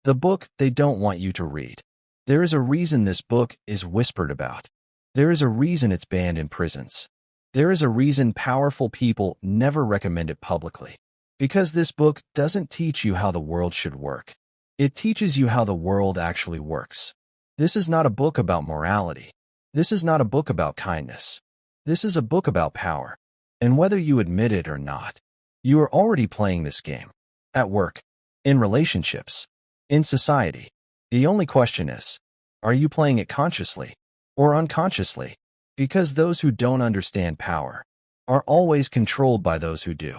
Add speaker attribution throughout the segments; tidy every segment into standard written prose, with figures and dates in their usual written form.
Speaker 1: The book they don't want you to read. There is a reason this book is whispered about. There is a reason it's banned in prisons. There is a reason powerful people never recommend it publicly. Because this book doesn't teach you how the world should work. It teaches you how the world actually works. This is not a book about morality. This is not a book about kindness. This is a book about power. And whether you admit it or not, you are already playing this game. At work, in relationships, in society. The only question is, are you playing it consciously or unconsciously? Because those who don't understand power are always controlled by those who do.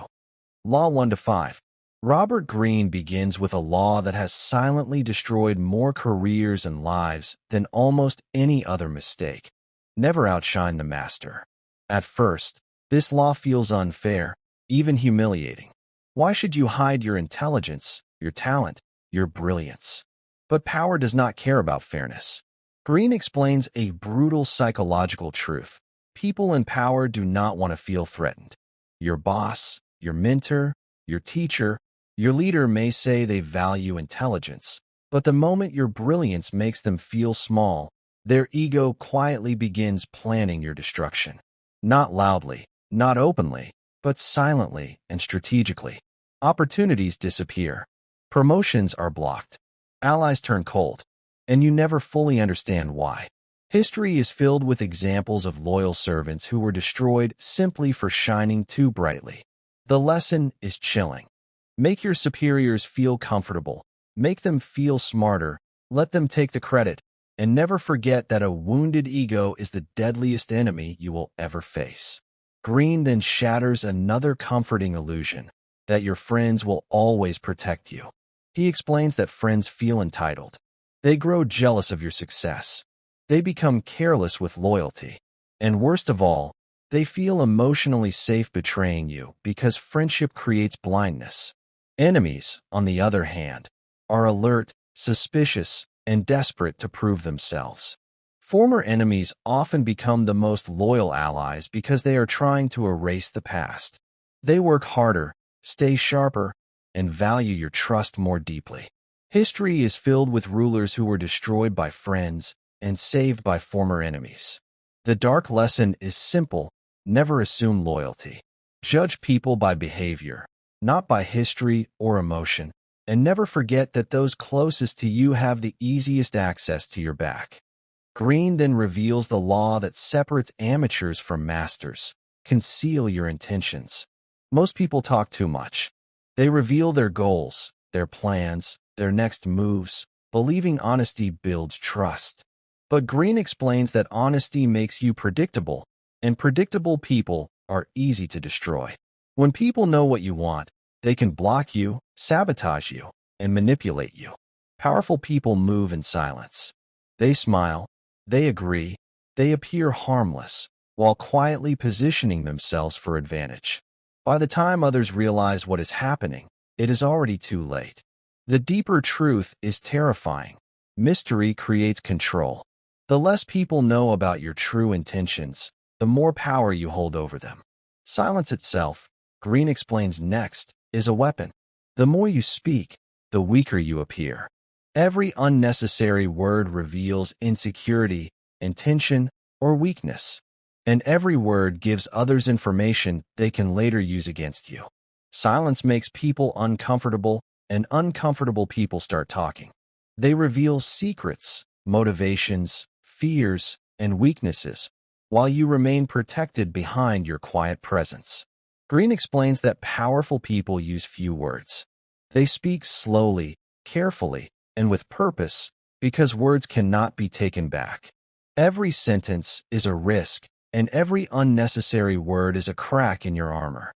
Speaker 1: Law 1 to 5. Robert Greene begins with a law that has silently destroyed more careers and lives than almost any other mistake. Never outshine the master. At first, this law feels unfair, even humiliating. Why should you hide your intelligence, your talent, your brilliance? But power does not care about fairness. Greene explains a brutal psychological truth. People in power do not want to feel threatened. Your boss, your mentor, your teacher, your leader may say they value intelligence, but the moment your brilliance makes them feel small, their ego quietly begins planning your destruction. Not loudly, not openly, but silently and strategically. Opportunities disappear. Promotions are blocked. Allies turn cold, and you never fully understand why. History is filled with examples of loyal servants who were destroyed simply for shining too brightly. The lesson is chilling. Make your superiors feel comfortable. Make them feel smarter. Let them take the credit. And never forget that a wounded ego is the deadliest enemy you will ever face. Greene then shatters another comforting illusion, that your friends will always protect you. He explains that friends feel entitled. They grow jealous of your success. They become careless with loyalty. And worst of all, they feel emotionally safe betraying you because friendship creates blindness. Enemies, on the other hand, are alert, suspicious, and desperate to prove themselves. Former enemies often become the most loyal allies because they are trying to erase the past. They work harder, stay sharper, and value your trust more deeply. History is filled with rulers who were destroyed by friends and saved by former enemies. The dark lesson is simple: never assume loyalty. Judge people by behavior, not by history or emotion, and never forget that those closest to you have the easiest access to your back. Greene then reveals the law that separates amateurs from masters. Conceal your intentions. Most people talk too much. They reveal their goals, their plans, their next moves, believing honesty builds trust. But Greene explains that honesty makes you predictable, and predictable people are easy to destroy. When people know what you want, they can block you, sabotage you, and manipulate you. Powerful people move in silence. They smile, they agree, they appear harmless, while quietly positioning themselves for advantage. By the time others realize what is happening, it is already too late. The deeper truth is terrifying. Mystery creates control. The less people know about your true intentions, the more power you hold over them. Silence itself, Greene explains next, is a weapon. The more you speak, the weaker you appear. Every unnecessary word reveals insecurity, intention, or weakness. And every word gives others information they can later use against you. Silence makes people uncomfortable, and uncomfortable people start talking. They reveal secrets, motivations, fears, and weaknesses, while you remain protected behind your quiet presence. Greene explains that powerful people use few words. They speak slowly, carefully, and with purpose, because words cannot be taken back. Every sentence is a risk, and every unnecessary word is a crack in your armor.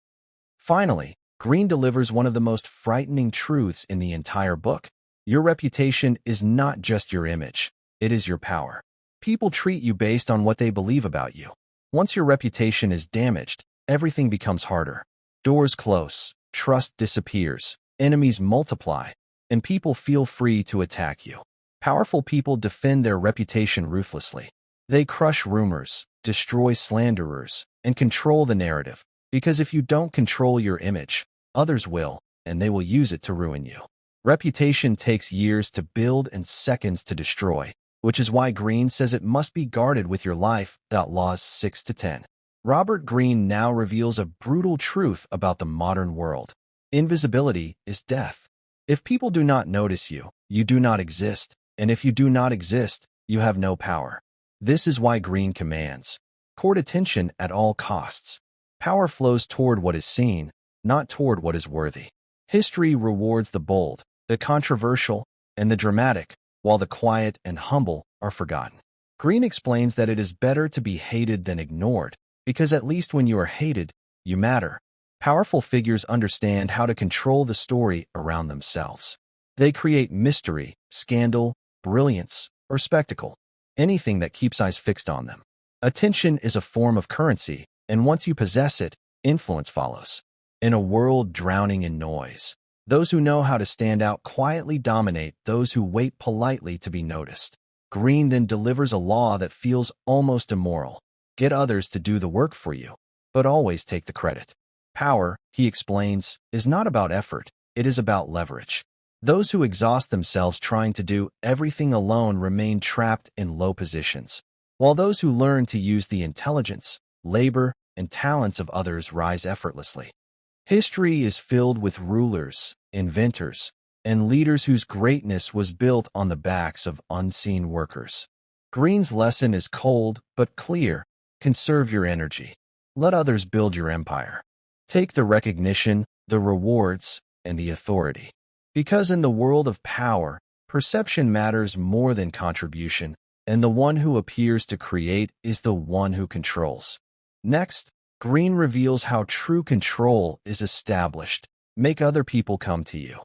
Speaker 1: Finally, Greene delivers one of the most frightening truths in the entire book. Your reputation is not just your image, it is your power. People treat you based on what they believe about you. Once your reputation is damaged, everything becomes harder. Doors close, trust disappears, enemies multiply, and people feel free to attack you. Powerful people defend their reputation ruthlessly. They crush rumors, destroy slanderers, and control the narrative, because if you don't control your image, others will, and they will use it to ruin you. Reputation takes years to build and seconds to destroy, which is why Greene says it must be guarded with your life. Laws 6 to 10. Robert Greene now reveals a brutal truth about the modern world. Invisibility is death. If people do not notice you, you do not exist, and if you do not exist, you have no power. This is why Greene commands, court attention at all costs. Power flows toward what is seen, not toward what is worthy. History rewards the bold, the controversial, and the dramatic, while the quiet and humble are forgotten. Greene explains that it is better to be hated than ignored, because at least when you are hated, you matter. Powerful figures understand how to control the story around themselves. They create mystery, scandal, brilliance, or spectacle, anything that keeps eyes fixed on them. Attention is a form of currency, and once you possess it, influence follows. In a world drowning in noise, those who know how to stand out quietly dominate those who wait politely to be noticed. Greene then delivers a law that feels almost immoral. Get others to do the work for you, but always take the credit. Power, he explains, is not about effort, it is about leverage. Those who exhaust themselves trying to do everything alone remain trapped in low positions, while those who learn to use the intelligence, labor, and talents of others rise effortlessly. History is filled with rulers, inventors, and leaders whose greatness was built on the backs of unseen workers. Greene's lesson is cold but clear. Conserve your energy. Let others build your empire. Take the recognition, the rewards, and the authority. Because in the world of power, perception matters more than contribution, and the one who appears to create is the one who controls. Next, Greene reveals how true control is established. Make other people come to you.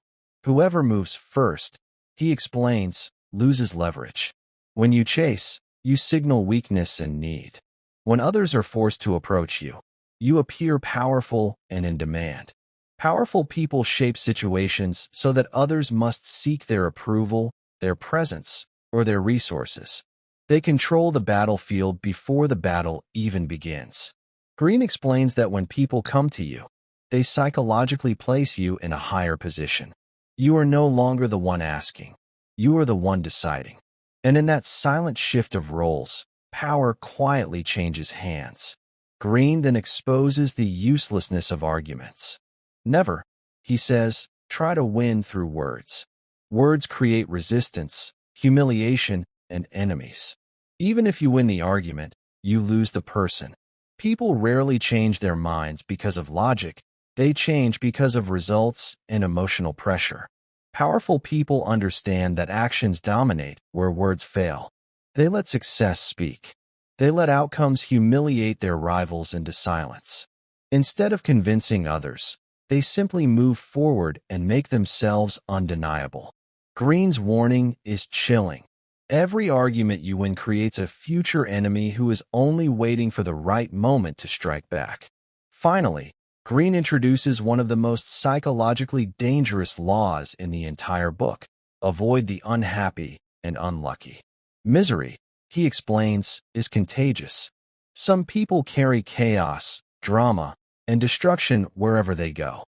Speaker 1: Whoever moves first, he explains, loses leverage. When you chase, you signal weakness and need. When others are forced to approach you, you appear powerful and in demand. Powerful people shape situations so that others must seek their approval, their presence, or their resources. They control the battlefield before the battle even begins. Greene explains that when people come to you, they psychologically place you in a higher position. You are no longer the one asking. You are the one deciding. And in that silent shift of roles, power quietly changes hands. Greene then exposes the uselessness of arguments. Never, he says, try to win through words. Words create resistance, humiliation, and enemies. Even if you win the argument, you lose the person. People rarely change their minds because of logic. They change because of results and emotional pressure. Powerful people understand that actions dominate where words fail. They let success speak. They let outcomes humiliate their rivals into silence. Instead of convincing others, they simply move forward and make themselves undeniable. Greene's warning is chilling. Every argument you win creates a future enemy who is only waiting for the right moment to strike back. Finally, Greene introduces one of the most psychologically dangerous laws in the entire book. Avoid the unhappy and unlucky. Misery, he explains, is contagious. Some people carry chaos, drama, and destruction wherever they go.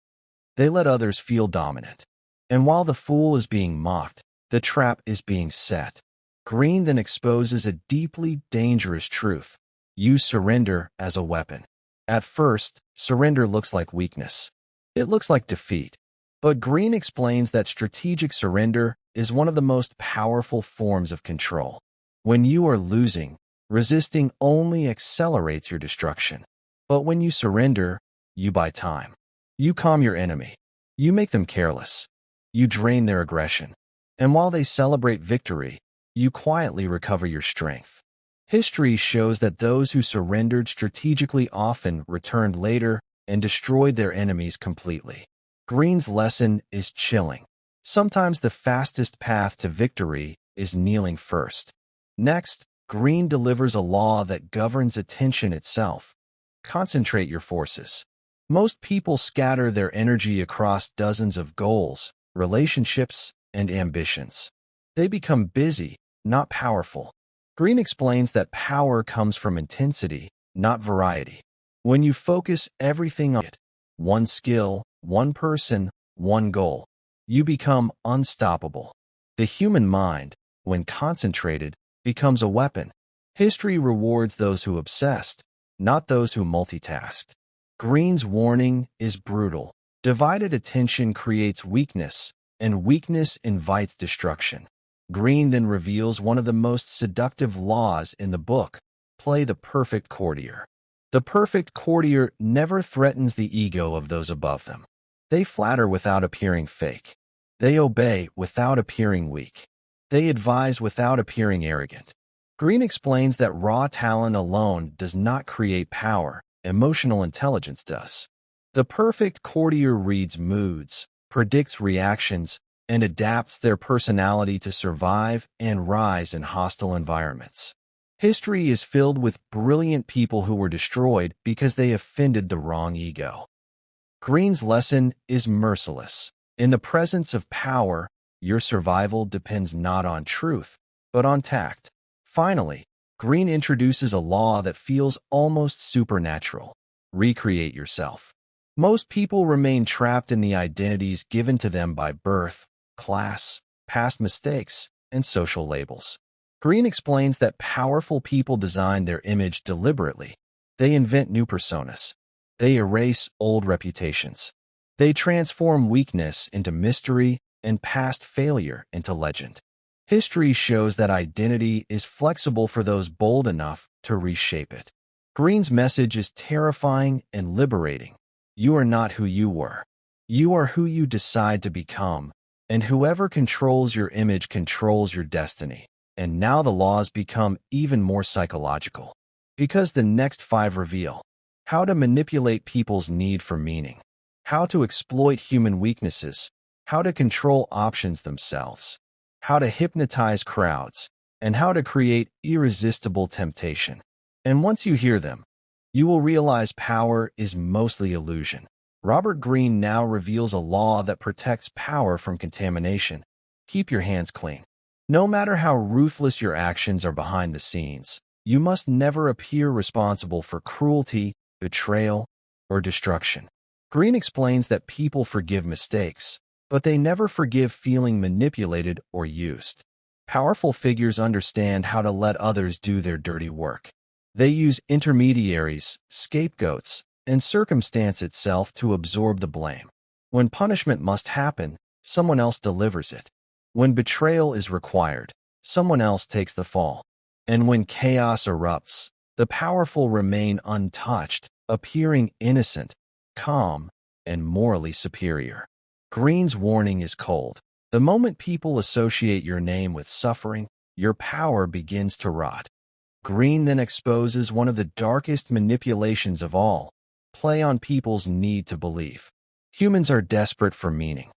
Speaker 1: They let others feel dominant. And while the fool is being mocked, the trap is being set. Greene then exposes a deeply dangerous truth. Use surrender as a weapon. At first, surrender looks like weakness. It looks like defeat. But Greene explains that strategic surrender is one of the most powerful forms of control. When you are losing, resisting only accelerates your destruction. But when you surrender, you buy time. You calm your enemy. You make them careless. You drain their aggression. And while they celebrate victory, you quietly recover your strength. History shows that those who surrendered strategically often returned later and destroyed their enemies completely. Greene's lesson is chilling. Sometimes the fastest path to victory is kneeling first. Next, Greene delivers a law that governs attention itself. Concentrate your forces. Most people scatter their energy across dozens of goals, relationships, and ambitions. They become busy, not powerful. Greene explains that power comes from intensity, not variety. When you focus everything on it, one skill, one person, one goal, you become unstoppable. The human mind, when concentrated, becomes a weapon. History rewards those who obsessed, not those who multitasked. Greene's warning is brutal. Divided attention creates weakness, and weakness invites destruction. Greene then reveals one of the most seductive laws in the book: play the perfect courtier. The perfect courtier never threatens the ego of those above them. They flatter without appearing fake. They obey without appearing weak. They advise without appearing arrogant. Greene explains that raw talent alone does not create power, emotional intelligence does. The perfect courtier reads moods, predicts reactions, and adapts their personality to survive and rise in hostile environments. History is filled with brilliant people who were destroyed because they offended the wrong ego. Greene's lesson is merciless. In the presence of power, your survival depends not on truth, but on tact. Finally, Greene introduces a law that feels almost supernatural: recreate yourself. Most people remain trapped in the identities given to them by birth, class, past mistakes, and social labels. Greene explains that powerful people design their image deliberately. They invent new personas. They erase old reputations. They transform weakness into mystery and past failure into legend. History shows that identity is flexible for those bold enough to reshape it. Greene's message is terrifying and liberating. You are not who you were. You are who you decide to become, and whoever controls your image controls your destiny. And now the laws become even more psychological, because the next 5 reveal how to manipulate people's need for meaning, how to exploit human weaknesses, how to control options themselves, how to hypnotize crowds, and how to create irresistible temptation. And once you hear them, you will realize power is mostly illusion. Robert Greene now reveals a law that protects power from contamination. Keep your hands clean. No matter how ruthless your actions are behind the scenes, you must never appear responsible for cruelty, betrayal, or destruction. Greene explains that people forgive mistakes, but they never forgive feeling manipulated or used. Powerful figures understand how to let others do their dirty work. They use intermediaries, scapegoats, and circumstance itself to absorb the blame. When punishment must happen, someone else delivers it. When betrayal is required, someone else takes the fall. And when chaos erupts, the powerful remain untouched, appearing innocent, calm, and morally superior. Greene's warning is cold. The moment people associate your name with suffering, your power begins to rot. Greene then exposes one of the darkest manipulations of all: play on people's need to believe. Humans are desperate for meaning.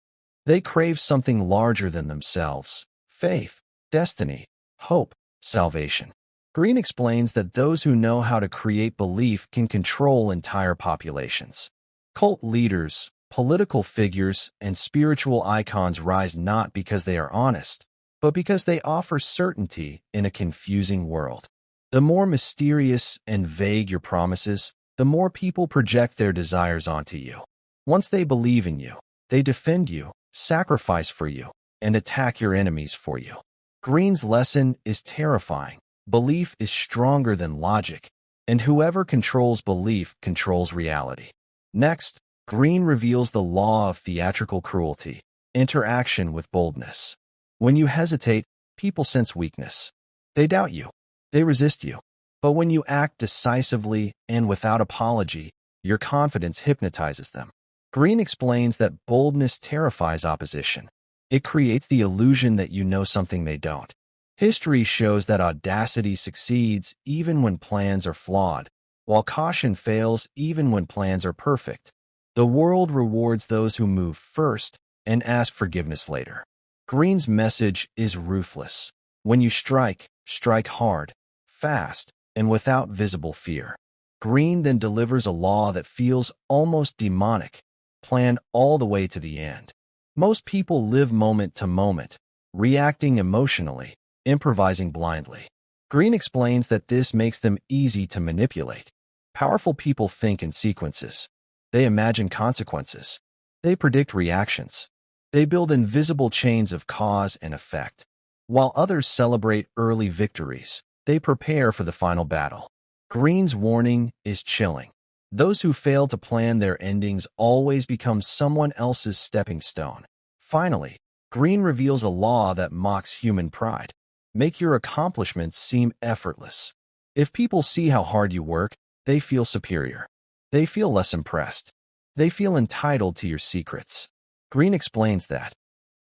Speaker 1: They crave something larger than themselves: faith, destiny, hope, salvation. Greene explains that those who know how to create belief can control entire populations. Cult leaders, political figures, and spiritual icons rise not because they are honest, but because they offer certainty in a confusing world. The more mysterious and vague your promises, the more people project their desires onto you. Once they believe in you, they defend you, sacrifice for you, and attack your enemies for you. Greene's lesson is terrifying. Belief is stronger than logic, and whoever controls belief controls reality. Next, Greene reveals the law of theatrical cruelty: interaction with boldness. When you hesitate, people sense weakness. They doubt you. They resist you. But when you act decisively and without apology, your confidence hypnotizes them. Greene explains that boldness terrifies opposition. It creates the illusion that you know something they don't. History shows that audacity succeeds even when plans are flawed, while caution fails even when plans are perfect. The world rewards those who move first and ask forgiveness later. Greene's message is ruthless. When you strike, strike hard, fast, and without visible fear. Greene then delivers a law that feels almost demonic: plan all the way to the end. Most people live moment to moment, reacting emotionally, improvising blindly. Greene explains that this makes them easy to manipulate. Powerful people think in sequences. They imagine consequences. They predict reactions. They build invisible chains of cause and effect. While others celebrate early victories, they prepare for the final battle. Greene's warning is chilling. Those who fail to plan their endings always become someone else's stepping stone. Finally, Greene reveals a law that mocks human pride. Make your accomplishments seem effortless. If people see how hard you work, they feel superior. They feel less impressed. They feel entitled to your secrets. Greene explains that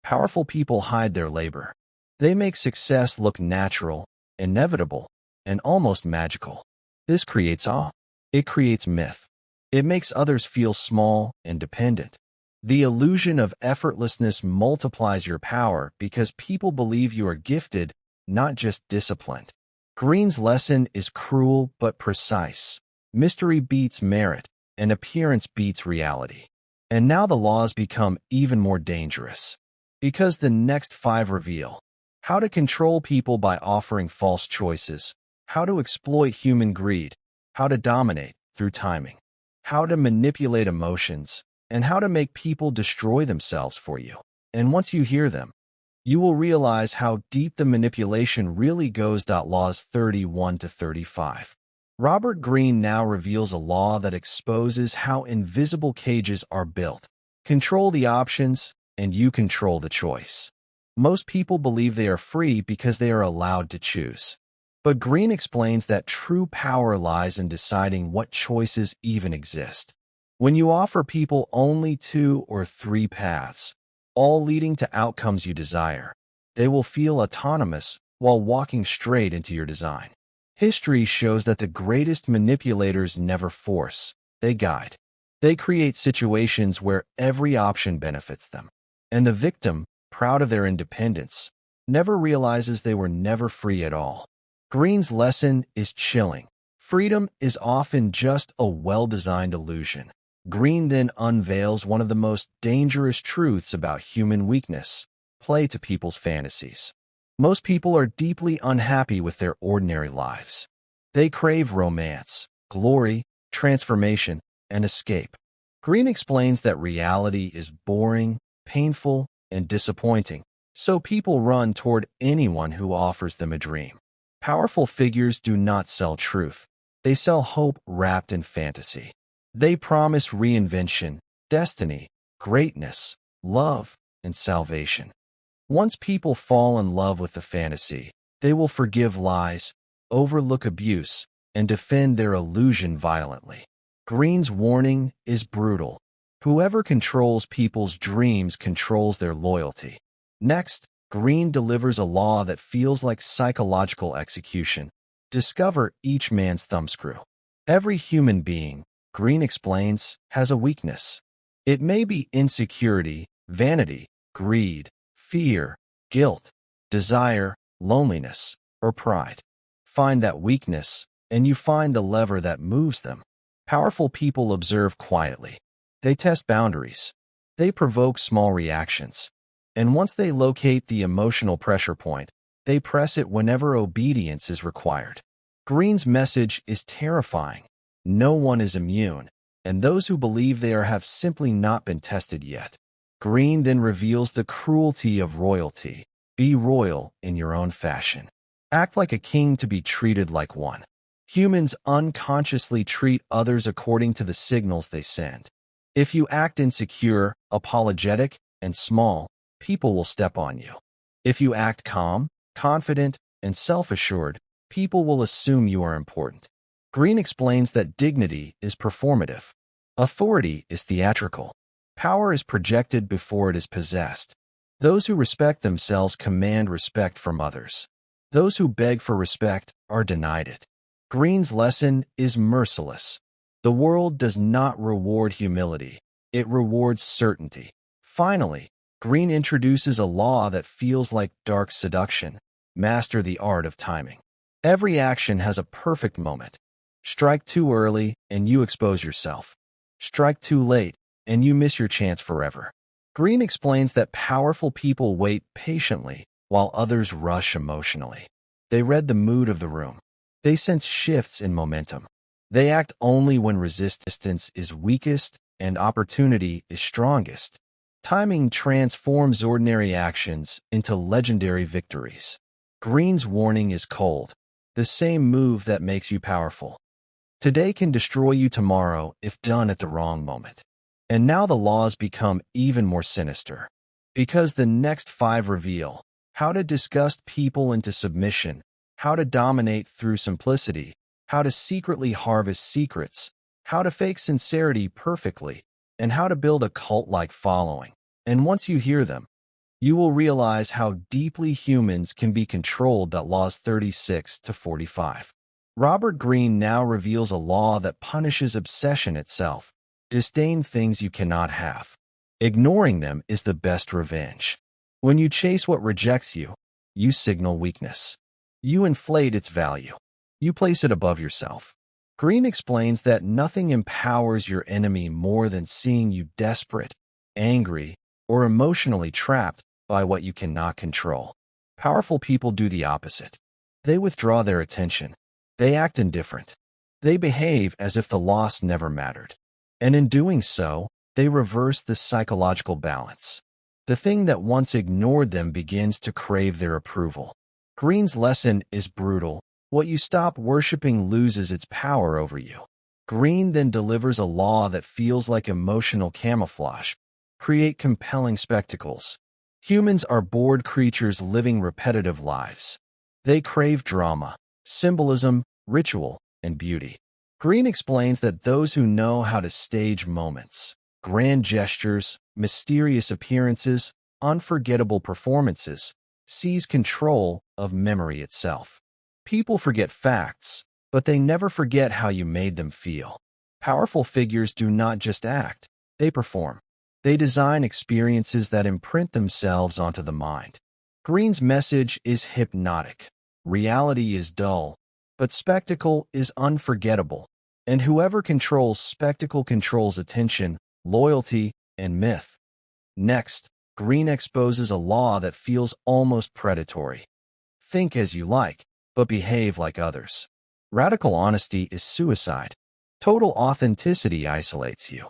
Speaker 1: powerful people hide their labor. They make success look natural, inevitable, and almost magical. This creates awe. It creates myth. It makes others feel small and dependent. The illusion of effortlessness multiplies your power because people believe you are gifted, not just disciplined. Greene's lesson is cruel but precise. Mystery beats merit, and appearance beats reality. And now the laws become even more dangerous. Because the next 5 reveal how to control people by offering false choices, how to exploit human greed, how to dominate through timing, how to manipulate emotions, and how to make people destroy themselves for you. And once you hear them, you will realize how deep the manipulation really goes. Laws 31 to 35. Robert Greene now reveals a law that exposes how invisible cages are built. Control the options, and you control the choice. Most people believe they are free because they are allowed to choose. But Greene explains that true power lies in deciding what choices even exist. When you offer people only 2 or 3 paths, all leading to outcomes you desire, they will feel autonomous while walking straight into your design. History shows that the greatest manipulators never force, they guide. They create situations where every option benefits them. And the victim, proud of their independence, never realizes they were never free at all. Greene's lesson is chilling. Freedom is often just a well-designed illusion. Greene then unveils one of the most dangerous truths about human weakness: play to people's fantasies. Most people are deeply unhappy with their ordinary lives. They crave romance, glory, transformation, and escape. Greene explains that reality is boring, painful, and disappointing, so people run toward anyone who offers them a dream. Powerful figures do not sell truth. They sell hope wrapped in fantasy. They promise reinvention, destiny, greatness, love, and salvation. Once people fall in love with the fantasy, they will forgive lies, overlook abuse, and defend their illusion violently. Greene's warning is brutal. Whoever controls people's dreams controls their loyalty. Next, Greene delivers a law that feels like psychological execution. Discover each man's thumbscrew. Every human being, Greene explains, has a weakness. It may be insecurity, vanity, greed, fear, guilt, desire, loneliness, or pride. Find that weakness, and you find the lever that moves them. Powerful people observe quietly. They test boundaries. They provoke small reactions. And once they locate the emotional pressure point, they press it whenever obedience is required. Greene's message is terrifying. No one is immune, and those who believe they are have simply not been tested yet. Greene then reveals the cruelty of royalty. Be royal in your own fashion. Act like a king to be treated like one. Humans unconsciously treat others according to the signals they send. If you act insecure, apologetic, and small, people will step on you. If you act calm, confident, and self-assured, people will assume you are important. Greene explains that dignity is performative. Authority is theatrical. Power is projected before it is possessed. Those who respect themselves command respect from others. Those who beg for respect are denied it. Greene's lesson is merciless. The world does not reward humility. It rewards certainty. Finally, Greene introduces a law that feels like dark seduction. Master the art of timing. Every action has a perfect moment. Strike too early, and you expose yourself. Strike too late, and you miss your chance forever. Greene explains that powerful people wait patiently, while others rush emotionally. They read the mood of the room. They sense shifts in momentum. They act only when resistance is weakest and opportunity is strongest. Timing transforms ordinary actions into legendary victories. Greene's warning is cold, the same move that makes you powerful. Today can destroy you tomorrow if done at the wrong moment. And now the laws become even more sinister. Because the next 5 reveal how to disgust people into submission, how to dominate through simplicity, how to secretly harvest secrets, how to fake sincerity perfectly, and how to build a cult-like following. And once you hear them, you will realize how deeply humans can be controlled. Laws 36 to 45. Robert Greene now reveals a law that punishes obsession itself. Disdain things you cannot have. Ignoring them is the best revenge. When you chase what rejects you, you signal weakness. You inflate its value. You place it above yourself. Greene explains that nothing empowers your enemy more than seeing you desperate, angry, or emotionally trapped by what you cannot control. Powerful people do the opposite. They withdraw their attention. They act indifferent. They behave as if the loss never mattered. And in doing so, they reverse the psychological balance. The thing that once ignored them begins to crave their approval. Greene's lesson is brutal. What you stop worshiping loses its power over you. Greene then delivers a law that feels like emotional camouflage. Create compelling spectacles. Humans are bored creatures living repetitive lives. They crave drama, symbolism, ritual, and beauty. Greene explains that those who know how to stage moments, grand gestures, mysterious appearances, unforgettable performances, seize control of memory itself. People forget facts, but they never forget how you made them feel. Powerful figures do not just act, they perform. They design experiences that imprint themselves onto the mind. Greene's message is hypnotic. Reality is dull, but spectacle is unforgettable. And whoever controls spectacle controls attention, loyalty, and myth. Next, Greene exposes a law that feels almost predatory. Think as you like, but behave like others. Radical honesty is suicide. Total authenticity isolates you.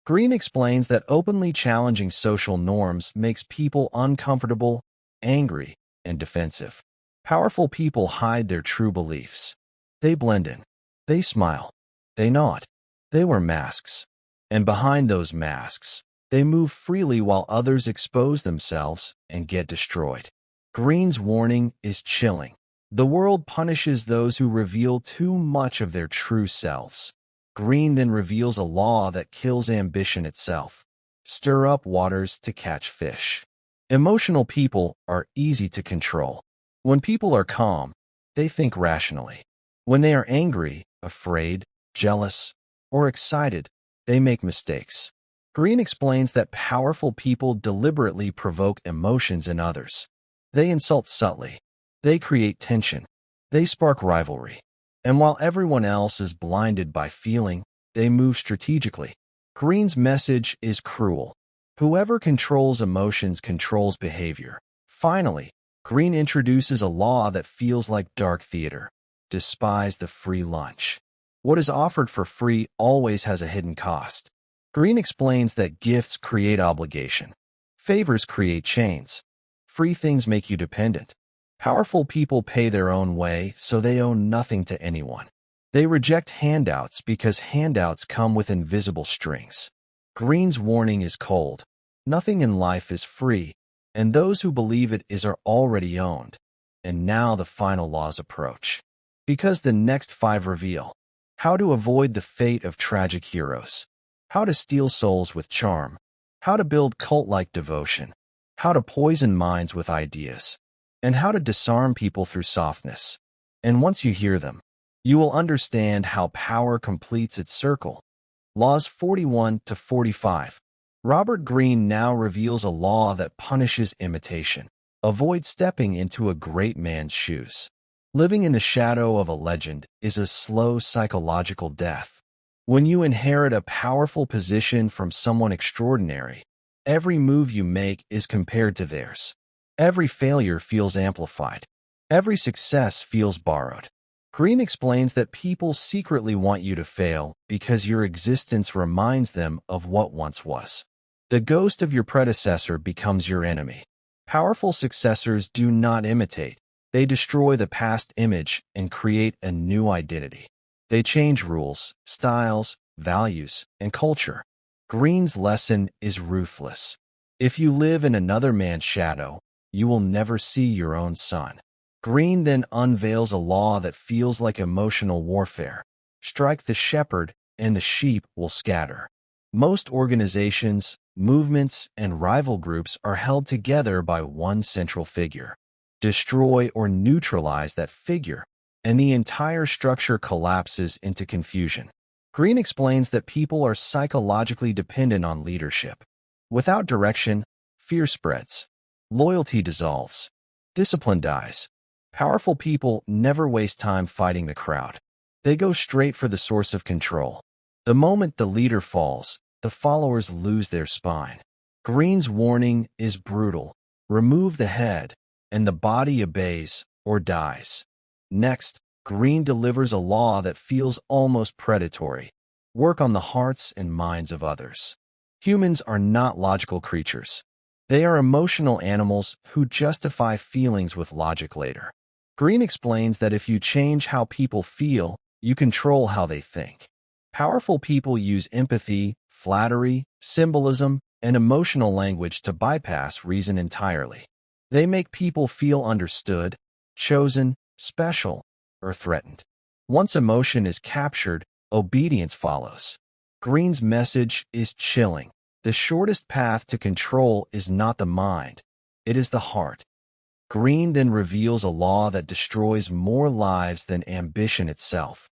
Speaker 1: Greene explains that openly challenging social norms makes people uncomfortable, angry, and defensive. Powerful people hide their true beliefs. They blend in. They smile. They nod. They wear masks. And behind those masks, they move freely while others expose themselves and get destroyed. Greene's warning is chilling. The world punishes those who reveal too much of their true selves. Greene then reveals a law that kills ambition itself. Stir up waters to catch fish. Emotional people are easy to control. When people are calm, they think rationally. When they are angry, afraid, jealous, or excited, they make mistakes. Greene explains that powerful people deliberately provoke emotions in others. They insult subtly. They create tension. They spark rivalry. And while everyone else is blinded by feeling, they move strategically. Greene's message is cruel. Whoever controls emotions controls behavior. Finally, Greene introduces a law that feels like dark theater. Despise the free lunch. What is offered for free always has a hidden cost. Greene explains that gifts create obligation. Favors create chains. Free things make you dependent. Powerful people pay their own way, so they owe nothing to anyone. They reject handouts because handouts come with invisible strings. Greene's warning is cold. Nothing in life is free, and those who believe it are already owned. And now the final laws approach. Because the next 5 reveal how to avoid the fate of tragic heroes, how to steal souls with charm, how to build cult-like devotion, how to poison minds with ideas, and how to disarm people through softness. And once you hear them, you will understand how power completes its circle. Laws 41 to 45. Robert Greene now reveals a law that punishes imitation. Avoid stepping into a great man's shoes. Living in the shadow of a legend is a slow psychological death. When you inherit a powerful position from someone extraordinary, every move you make is compared to theirs. Every failure feels amplified. Every success feels borrowed. Greene explains that people secretly want you to fail because your existence reminds them of what once was. The ghost of your predecessor becomes your enemy. Powerful successors do not imitate. They destroy the past image and create a new identity. They change rules, styles, values, and culture. Greene's lesson is ruthless. If you live in another man's shadow, you will never see your own sun. Greene then unveils a law that feels like emotional warfare. Strike the shepherd, and the sheep will scatter. Most organizations, movements, and rival groups are held together by one central figure. Destroy or neutralize that figure, and the entire structure collapses into confusion. Greene explains that people are psychologically dependent on leadership. Without direction, fear spreads. Loyalty dissolves. Discipline dies. Powerful people never waste time fighting the crowd. They go straight for the source of control. The moment the leader falls, the followers lose their spine. Greene's warning is brutal. Remove the head, and the body obeys or dies. Next, Greene delivers a law that feels almost predatory. Work on the hearts and minds of others. Humans are not logical creatures. They are emotional animals who justify feelings with logic later. Greene explains that if you change how people feel, you control how they think. Powerful people use empathy, flattery, symbolism, and emotional language to bypass reason entirely. They make people feel understood, chosen, special, or threatened. Once emotion is captured, obedience follows. Greene's message is chilling. The shortest path to control is not the mind, it is the heart. Greene then reveals a law that destroys more lives than ambition itself.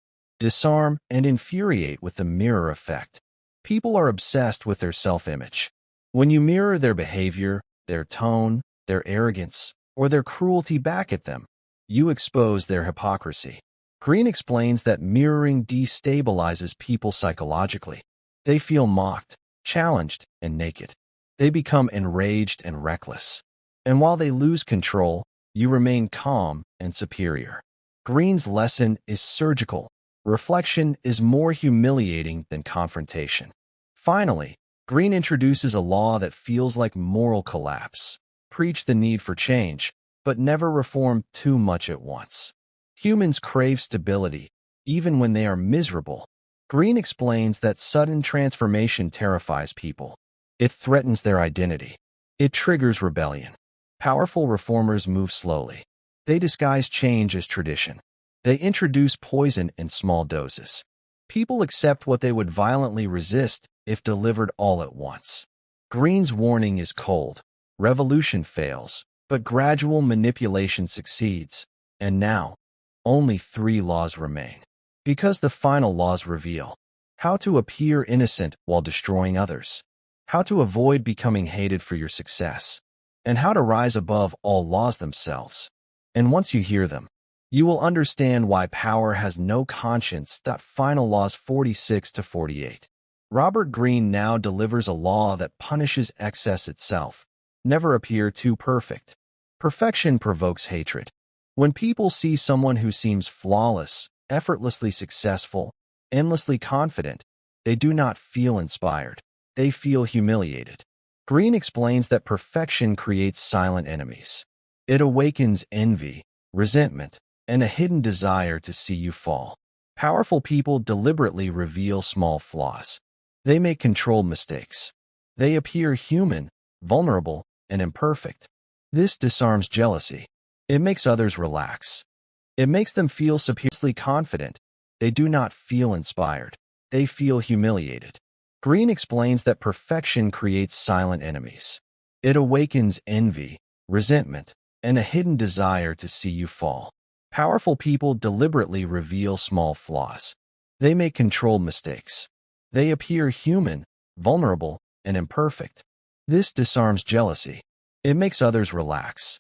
Speaker 1: Disarm and infuriate with the mirror effect. People are obsessed with their self-image. When you mirror their behavior, their tone, their arrogance, or their cruelty back at them, you expose their hypocrisy. Greene explains that mirroring destabilizes people psychologically. They feel mocked, challenged, and naked. They become enraged and reckless. And while they lose control, you remain calm and superior. Greene's lesson is surgical. Reflection is more humiliating than confrontation. Finally, Greene introduces a law that feels like moral collapse. Preach the need for change, but never reform too much at once. Humans crave stability, even when they are miserable. Greene explains that sudden transformation terrifies people. It threatens their identity. It triggers rebellion. Powerful reformers move slowly. They disguise change as tradition. They introduce poison in small doses. People accept what they would violently resist if delivered all at once. Greene's warning is cold. Revolution fails, but gradual manipulation succeeds. And now, only 3 laws remain. Because the final laws reveal how to appear innocent while destroying others, how to avoid becoming hated for your success, and how to rise above all laws themselves. And once you hear them, you will understand why power has no conscience. Final laws 46 to 48. Robert Greene now delivers a law that punishes excess itself. Never appear too perfect. Perfection provokes hatred. When people see someone who seems flawless, effortlessly successful, endlessly confident, they do not feel inspired. They feel humiliated. Greene explains that perfection creates silent enemies. It awakens envy, resentment, and a hidden desire to see you fall. Powerful people deliberately reveal small flaws. They make controlled mistakes. They appear human, vulnerable, and imperfect. This disarms jealousy. It makes others relax. It makes them feel superiorly confident. They do not feel inspired. They feel humiliated. Greene explains that perfection creates silent enemies. It awakens envy, resentment, and a hidden desire to see you fall. Powerful people deliberately reveal small flaws. They make controlled mistakes. They appear human, vulnerable, and imperfect. This disarms jealousy. It makes others relax.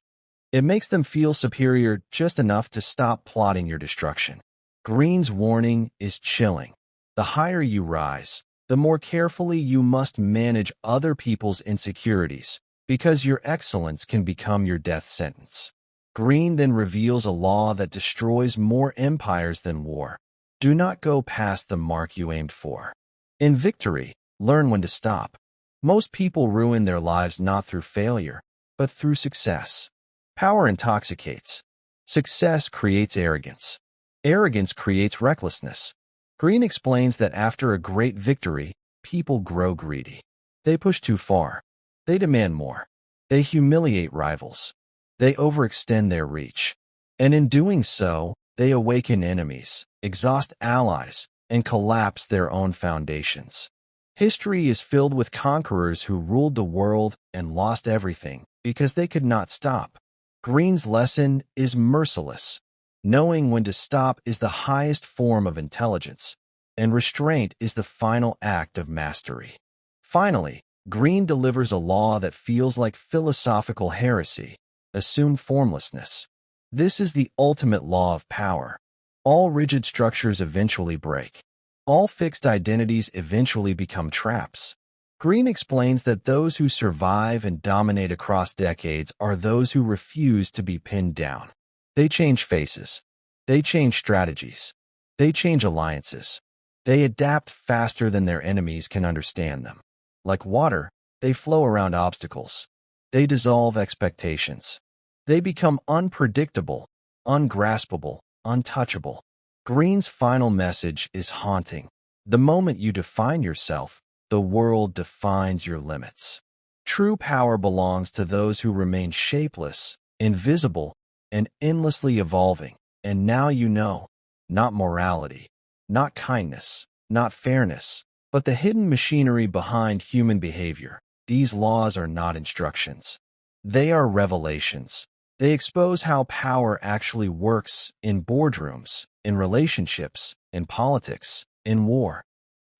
Speaker 1: It makes them feel superior just enough to stop plotting your destruction. Greene's warning is chilling. The higher you rise, the more carefully you must manage other people's insecurities, because your excellence can become your death sentence. Greene then reveals a law that destroys more empires than war. Do not go past the mark you aimed for. In victory, learn when to stop. Most people ruin their lives not through failure, but through success. Power intoxicates. Success creates arrogance. Arrogance creates recklessness. Greene explains that after a great victory, people grow greedy. They push too far. They demand more. They humiliate rivals. They overextend their reach. And in doing so, they awaken enemies, exhaust allies, and collapse their own foundations. History is filled with conquerors who ruled the world and lost everything because they could not stop. Greene's lesson is merciless. Knowing when to stop is the highest form of intelligence, and restraint is the final act of mastery. Finally, Greene delivers a law that feels like philosophical heresy: assumed formlessness. This is the ultimate law of power. All rigid structures eventually break. All fixed identities eventually become traps. Greene explains that those who survive and dominate across decades are those who refuse to be pinned down. They change faces. They change strategies. They change alliances. They adapt faster than their enemies can understand them. Like water, they flow around obstacles. They dissolve expectations. They become unpredictable, ungraspable, untouchable. Greene's final message is haunting. The moment you define yourself, the world defines your limits. True power belongs to those who remain shapeless, invisible, and endlessly evolving. And now you know, not morality, not kindness, not fairness, but the hidden machinery behind human behavior. These laws are not instructions. They are revelations. They expose how power actually works in boardrooms, in relationships, in politics, in war.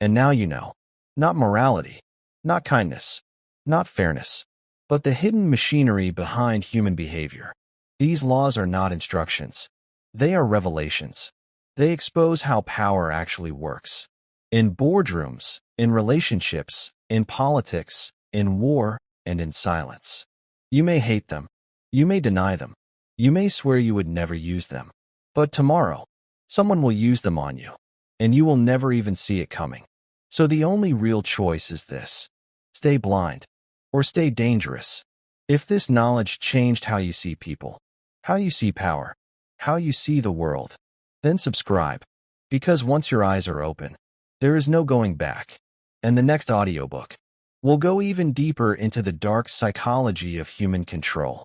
Speaker 1: And now you know, not morality, not kindness, not fairness, but the hidden machinery behind human behavior. These laws are not instructions. They are revelations. They expose how power actually works. In boardrooms, in relationships, in politics, in war, and in silence. You may hate them. You may deny them. You may swear you would never use them. But tomorrow, someone will use them on you, and you will never even see it coming. So the only real choice is this: stay blind, or stay dangerous. If this knowledge changed how you see people, how you see power, how you see the world, then subscribe, because once your eyes are open, there is no going back. And the next audiobook will go even deeper into the dark psychology of human control.